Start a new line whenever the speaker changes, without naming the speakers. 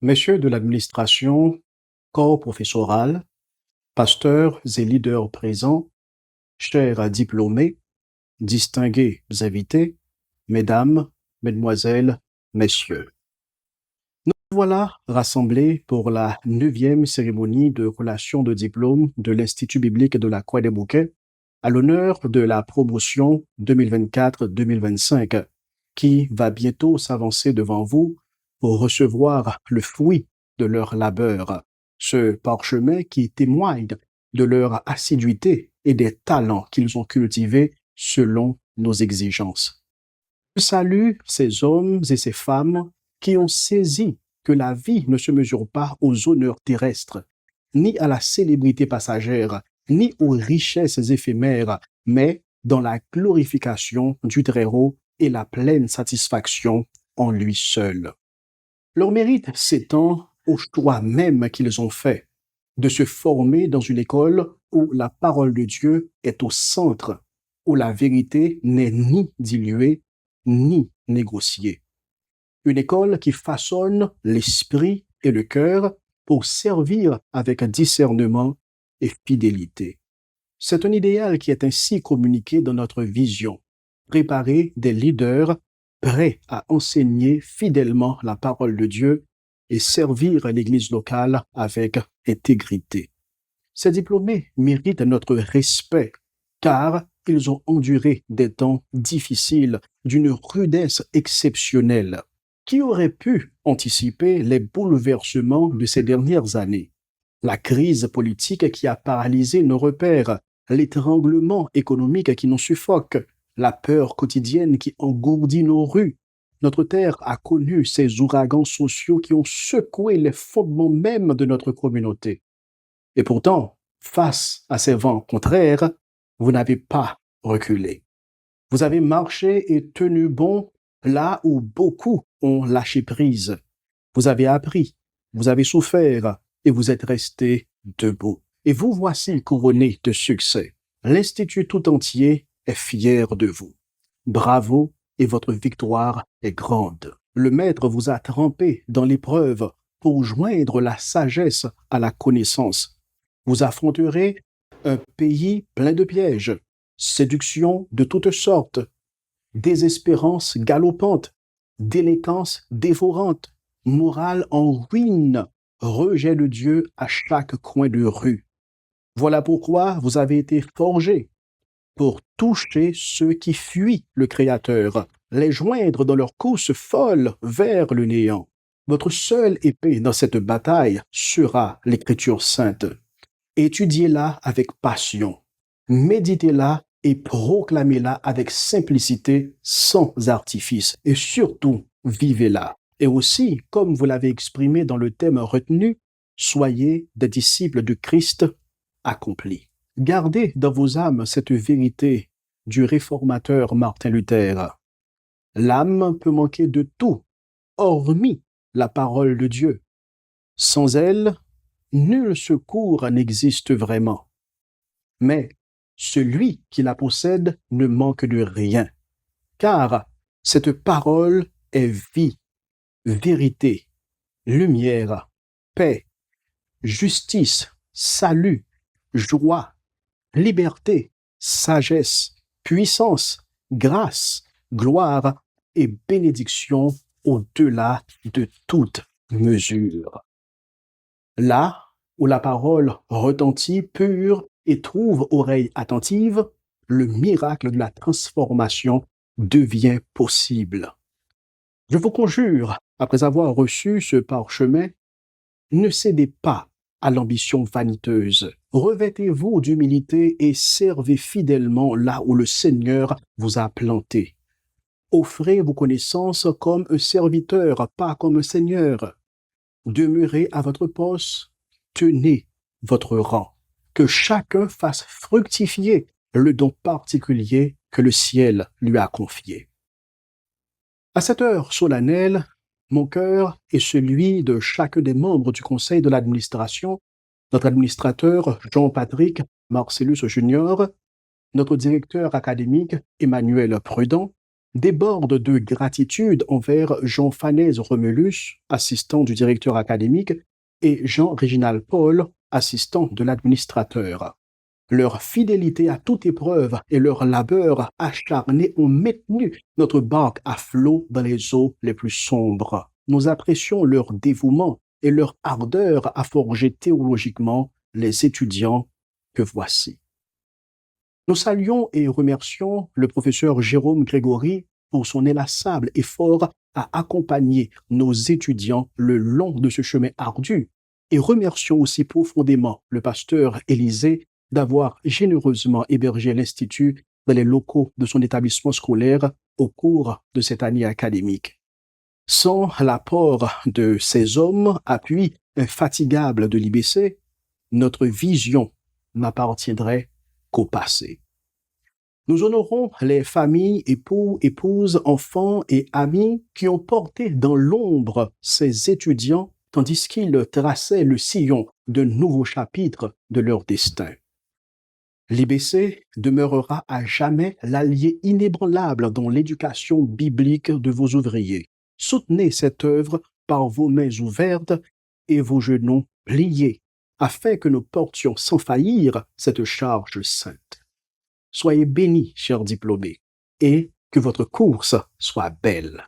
Messieurs de l'administration, corps professoral, pasteurs et leaders présents, chers diplômés, distingués invités, mesdames, mesdemoiselles, messieurs. Nous voilà rassemblés pour la 9e cérémonie de collation de diplôme de l'Institut biblique de la Croix des Bouquets à l'honneur de la promotion 2024-2025 qui va bientôt s'avancer devant vous pour recevoir le fruit de leur labeur, ce parchemin qui témoigne de leur assiduité et des talents qu'ils ont cultivés selon nos exigences. Je salue ces hommes et ces femmes qui ont saisi que la vie ne se mesure pas aux honneurs terrestres, ni à la célébrité passagère, ni aux richesses éphémères, mais dans la glorification du Très-Haut et la pleine satisfaction en lui seul. Leur mérite s'étend au choix même qu'ils ont fait de se former dans une école où la parole de Dieu est au centre, où la vérité n'est ni diluée ni négociée. Une école qui façonne l'esprit et le cœur pour servir avec discernement et fidélité. C'est un idéal qui est ainsi communiqué dans notre vision, préparer des leaders prêts à enseigner fidèlement la parole de Dieu et servir l'Église locale avec intégrité. Ces diplômés méritent notre respect car ils ont enduré des temps difficiles d'une rudesse exceptionnelle. Qui aurait pu anticiper les bouleversements de ces dernières années? La crise politique qui a paralysé nos repères, l'étranglement économique qui nous suffoque, la peur quotidienne qui engourdit nos rues. Notre terre a connu ces ouragans sociaux qui ont secoué les fondements même de notre communauté. Et pourtant, face à ces vents contraires, vous n'avez pas reculé. Vous avez marché et tenu bon là où beaucoup ont lâché prise. Vous avez appris, vous avez souffert et vous êtes resté debout. Et vous voici couronné de succès. L'Institut tout entier est fier de vous. Bravo et votre victoire est grande. Le Maître vous a trempé dans l'épreuve pour joindre la sagesse à la connaissance. Vous affronterez un pays plein de pièges, séductions de toutes sortes, désespérance galopante, délinquance dévorante, morale en ruine, rejet de Dieu à chaque coin de rue. Voilà pourquoi vous avez été forgés pour toucher ceux qui fuient le Créateur, les joindre dans leur course folle vers le néant. Votre seule épée dans cette bataille sera l'Écriture sainte. Étudiez-la avec passion, méditez-la et proclamez-la avec simplicité, sans artifice, et surtout, vivez-la. Et aussi, comme vous l'avez exprimé dans le thème retenu, soyez des disciples de Christ accomplis. Gardez dans vos âmes cette vérité du réformateur Martin Luther. L'âme peut manquer de tout, hormis la parole de Dieu. Sans elle, nul secours n'existe vraiment. Mais celui qui la possède ne manque de rien, car cette parole est vie, vérité, lumière, paix, justice, salut, joie, liberté, sagesse, puissance, grâce, gloire et bénédiction au-delà de toute mesure. Là où la parole retentit pure et trouve oreille attentive, le miracle de la transformation devient possible. Je vous conjure, après avoir reçu ce parchemin, ne cédez pas à l'ambition vaniteuse. Revêtez-vous d'humilité et servez fidèlement là où le Seigneur vous a planté. Offrez vos connaissances comme un serviteur, pas comme un seigneur. Demeurez à votre poste, tenez votre rang. Que chacun fasse fructifier le don particulier que le ciel lui a confié. À cette heure solennelle, mon cœur est celui de chacun des membres du conseil de l'administration, notre administrateur Jean-Patrick Marcellus Junior, notre directeur académique Emmanuel Prudent, déborde de gratitude envers Jean Fanez Romulus, assistant du directeur académique, et Jean-Réginald Paul, assistant de l'administrateur. Leur fidélité à toute épreuve et leur labeur acharné ont maintenu notre barque à flot dans les eaux les plus sombres. Nous apprécions leur dévouement et leur ardeur à forger théologiquement les étudiants que voici. Nous saluons et remercions le professeur Jérôme Grégory pour son inlassable effort à accompagner nos étudiants le long de ce chemin ardu et remercions aussi profondément le pasteur Élisée d'avoir généreusement hébergé l'Institut dans les locaux de son établissement scolaire au cours de cette année académique. Sans l'apport de ces hommes, appui infatigable de l'IBC, notre vision n'appartiendrait qu'au passé. Nous honorons les familles, époux, épouses, enfants et amis qui ont porté dans l'ombre ces étudiants tandis qu'ils traçaient le sillon de nouveaux chapitres de leur destin. L'IBC demeurera à jamais l'allié inébranlable dans l'éducation biblique de vos ouvriers. Soutenez cette œuvre par vos mains ouvertes et vos genoux pliés, afin que nous portions sans faillir cette charge sainte. Soyez bénis, chers diplômés, et que votre course soit belle.